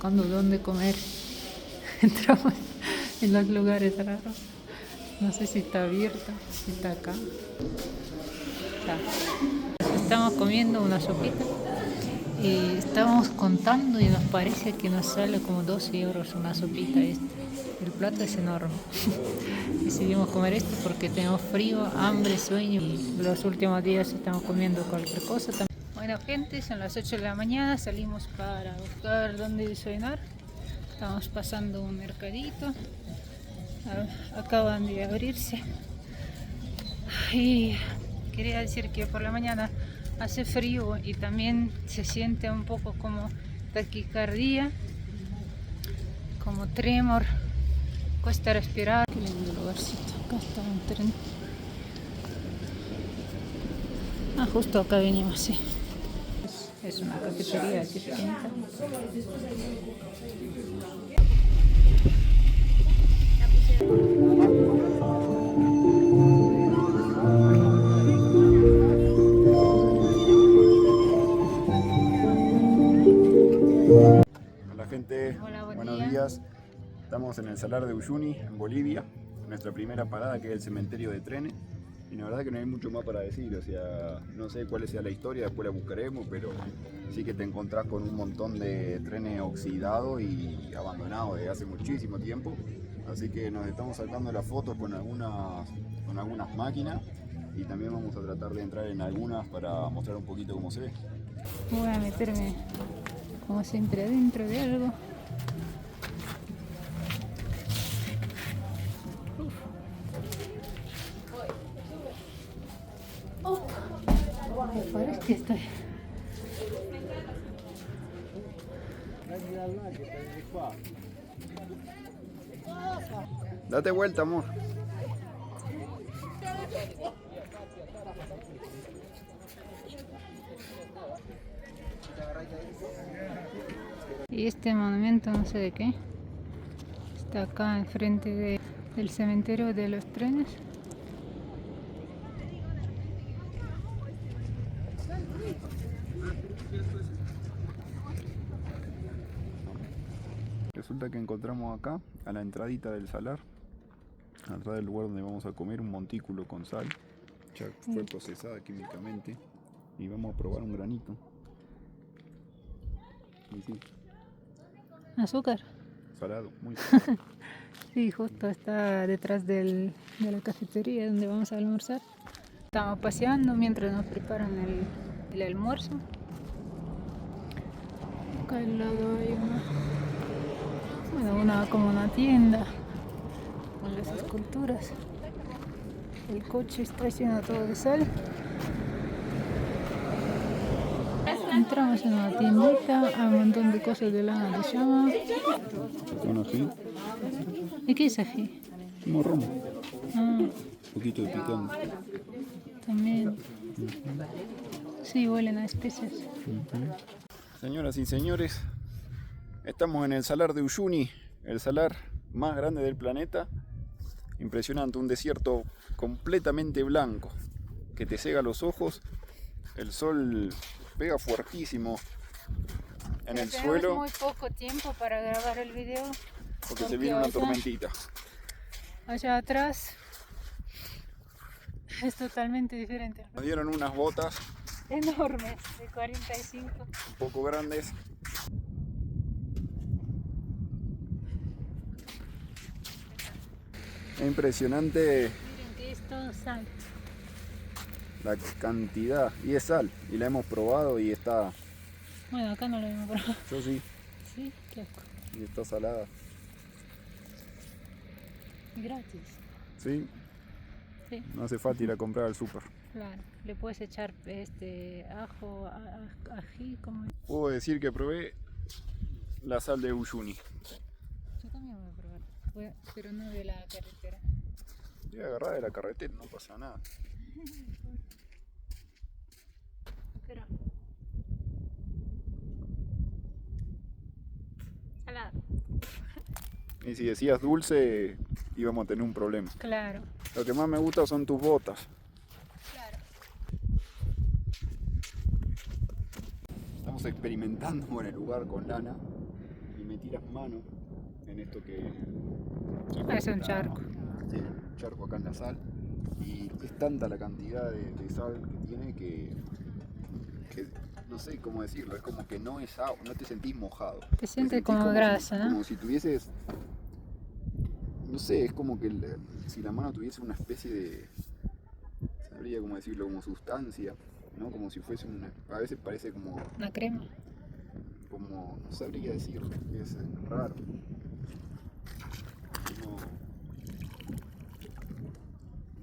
buscando dónde comer. Entramos en los lugares raros. No sé si está abierto, si está acá. Estamos comiendo una sopita y estamos contando y nos parece que nos sale como 12 euros una sopita esta. El plato es enorme. Decidimos comer esto porque tenemos frío, hambre, sueño y los últimos días estamos comiendo cualquier cosa. Bueno gente, son las 8 de la mañana, salimos para buscar dónde desayunar. Estamos pasando un mercadito, acaban de abrirse. Y quería decir que por la mañana hace frío y también se siente un poco como taquicardia, como tremor, cuesta respirar. Qué lindo lugarcito, acá está un tren. Justo acá venimos, sí. Es una cafetería distinta. Hola gente, Hola, buenos días. Estamos en el Salar de Uyuni, en Bolivia, nuestra primera parada, que es el cementerio de trenes. Y la verdad que no hay mucho más para decir, o sea, no sé cuál sea la historia, después la buscaremos, pero sí que te encontrás con un montón de trenes oxidados y abandonados desde hace muchísimo tiempo. Así que nos estamos sacando las fotos con algunas máquinas y también vamos a tratar de entrar en algunas para mostrar un poquito cómo se ve. Voy a meterme como siempre adentro de algo. Parece que estoy. Date vuelta, amor. Y este monumento no sé de qué está acá enfrente del cementerio de los trenes. Resulta que encontramos acá, a la entradita del salar, atrás del lugar donde vamos a comer, un montículo con sal. Ya fue procesada químicamente. Y vamos a probar un granito. Y sí, Azúcar. salado, muy salado. Sí, justo está detrás de la cafetería donde vamos a almorzar. Estamos paseando mientras nos preparan el almuerzo. Acá al lado hay como una tienda con las esculturas. El coche está lleno todo de sal. Entramos en una tiendita, hay un montón de cosas de lana de llama. Con ají, ¿Y qué es ají? morrón, Ah, un poquito de picante. también. Sí, huelen a especias. Señoras y señores, estamos en el salar de Uyuni, el salar más grande del planeta. Impresionante, un desierto completamente blanco que te cega los ojos. El sol pega fuertísimo en el suelo. Tenemos muy poco tiempo para grabar el video porque se viene una tormentita. Allá atrás es totalmente diferente. Nos dieron unas botas Enormes, de 45. un poco grandes. Es impresionante. Miren que es todo sal. La cantidad, y es sal, y la hemos probado y está... Bueno, acá no lo hemos probado. Yo sí. Sí, qué asco. Y está salada. Gratis. Sí, Sí, no hace falta ir a comprar al súper. claro. Le puedes echar ajo, ají, como. Puedo decir que probé la sal de Uyuni. Yo también voy a probar, pero no de la carretera. Voy a agarrar de la carretera, no pasa nada. Pero salada. Y si decías dulce, íbamos a tener un problema. Claro, Lo que más me gusta son tus botas. claro. Estamos experimentando con el lugar con lana y metieras mano en esto que... Es un charco. Tiene un charco acá en la sal. Y es tanta la cantidad de sal que tiene que no sé cómo decirlo, es como que no es agua, no te sentís mojado. Te sientes como grasa, ¿no? Como si tuvieses, no sé, es como que si la mano tuviese una especie de, sabría cómo decirlo, como sustancia, ¿no? Como si fuese a veces parece como... Una crema. Como, no sabría decirlo, es raro.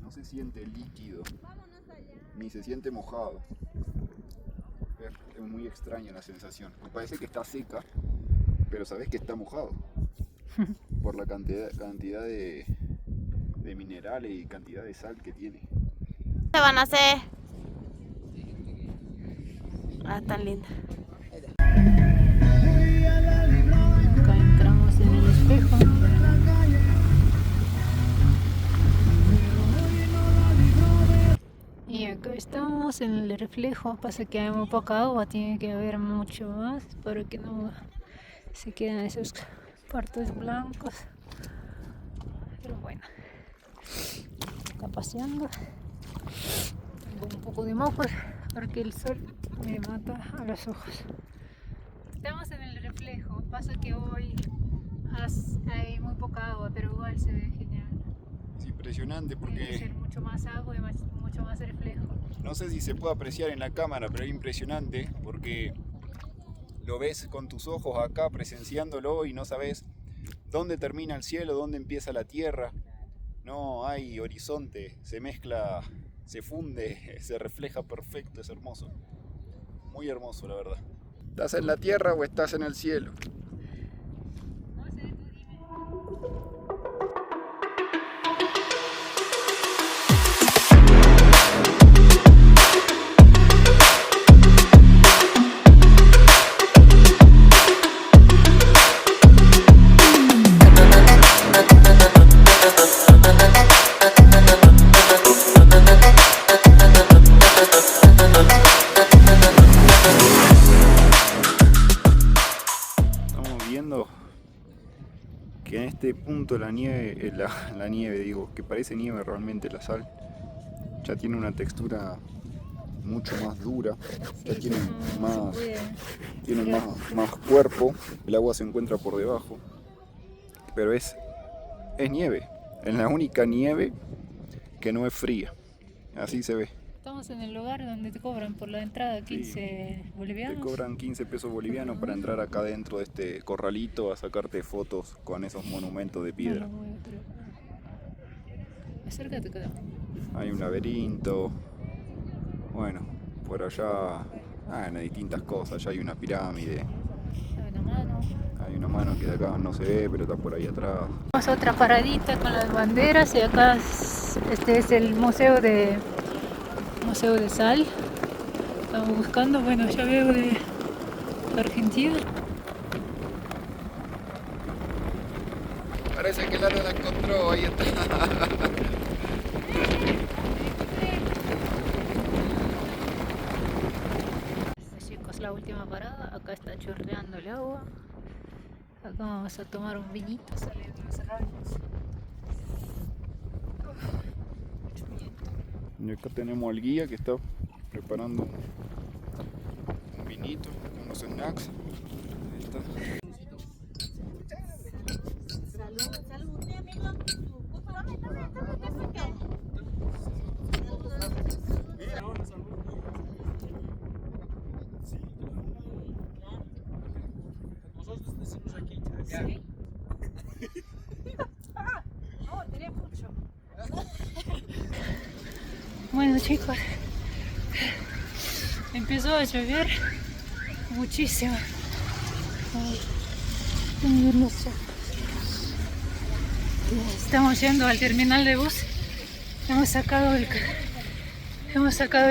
No se siente líquido, ni se siente mojado. Es muy extraña la sensación. Me parece que está seca, pero sabes que está mojado. Por la cantidad de minerales y cantidad de sal que tiene. ¿Qué van a hacer? Ah, tan linda. Acá entramos en el espejo. Y acá estamos en el reflejo. Pasa que hay muy poca agua, tiene que haber mucho más para que no se queden esos partes blancos. Pero bueno, acá paseando. Tengo un poco de moco porque el sol me mata a los ojos. Estamos en el reflejo. Pasa que hoy hay muy poca agua, pero igual se ve genial. Es impresionante Debe porque ser mucho más agua y mucho más reflejo. no sé si se puede apreciar en la cámara, pero es impresionante porque lo ves con tus ojos acá presenciándolo y no sabes dónde termina el cielo, dónde empieza la tierra. No hay horizonte, se mezcla, se funde, se refleja perfecto, es hermoso. Muy hermoso, la verdad. ¿Estás en la tierra o estás en el cielo? No sé, tú dime. Que en este punto la nieve, la nieve digo, que parece nieve realmente la sal, ya tiene una textura mucho más dura, ya tiene más cuerpo, el agua se encuentra por debajo, pero es nieve, es la única nieve que no es fría, así se ve. Estamos en el lugar donde te cobran por la entrada 15 bolivianos. Te cobran 15 pesos bolivianos para entrar acá dentro de este corralito a sacarte fotos con esos monumentos de piedra. No lo voy a creer. Acércate, cada. Hay un laberinto. Bueno, por allá hay distintas cosas. Ya hay una pirámide. Hay una mano. Hay una mano que de acá no se ve, pero está por ahí atrás. Vamos a otra paradita con las banderas y acá este es el Museo de Sal. Estamos buscando, bueno, ya veo de Argentina. Parece que Lara la encontró, ahí está. Chicos, la última parada, acá está chorreando el agua. Acá vamos a tomar un vinito, salen los rayos. Mucho viento. Y acá tenemos al guía que está preparando un vinito, unos snacks. Ahí está. Nosotros decimos aquí. Sí. No, tenés mucho. Bueno, chicos, empezó a llover muchísimo. Estamos yendo al terminal de bus. Hemos sacado el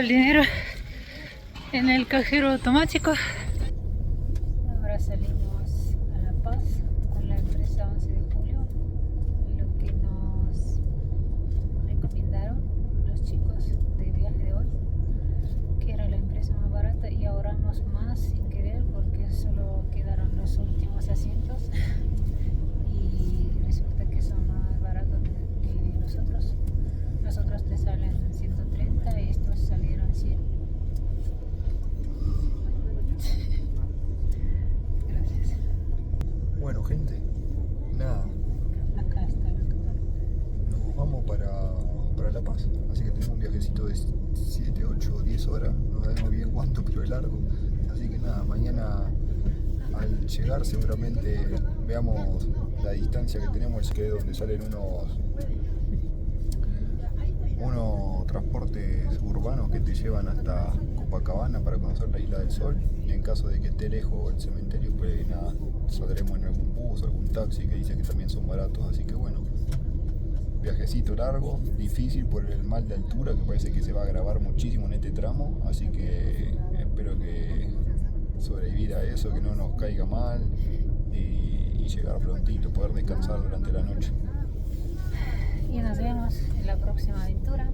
dinero en el cajero automático. Ahora salimos a La Paz con la empresa 11 de julio. Lo que nos recomendaron los chicos de viaje de hoy, que era la empresa más barata, y ahorramos más sin querer porque solo quedaron los últimos asientos y resulta que son más baratos que los otros. Los otros te salen 130 y estos salieron 100. Gracias. Bueno, gente, nada, Acá está la cámara. nos vamos para La Paz, así que tenemos un viajecito de 7, 8, 10 horas, no sabemos bien cuánto, pero es largo. Así que nada, mañana al llegar seguramente veamos la distancia que tenemos, que es donde salen unos transportes urbanos que te llevan hasta Copacabana para conocer la Isla del Sol. Y en caso de que esté lejos el cementerio, pues nada, saldremos en algún bus o algún taxi que dice que también son baratos. Así que bueno, viajecito largo, difícil por el mal de altura, que parece que se va a agravar muchísimo en este tramo. Así que espero que sobrevivir a eso, que no nos caiga mal y llegar prontito, poder descansar durante la noche. Y nos vemos en la próxima aventura.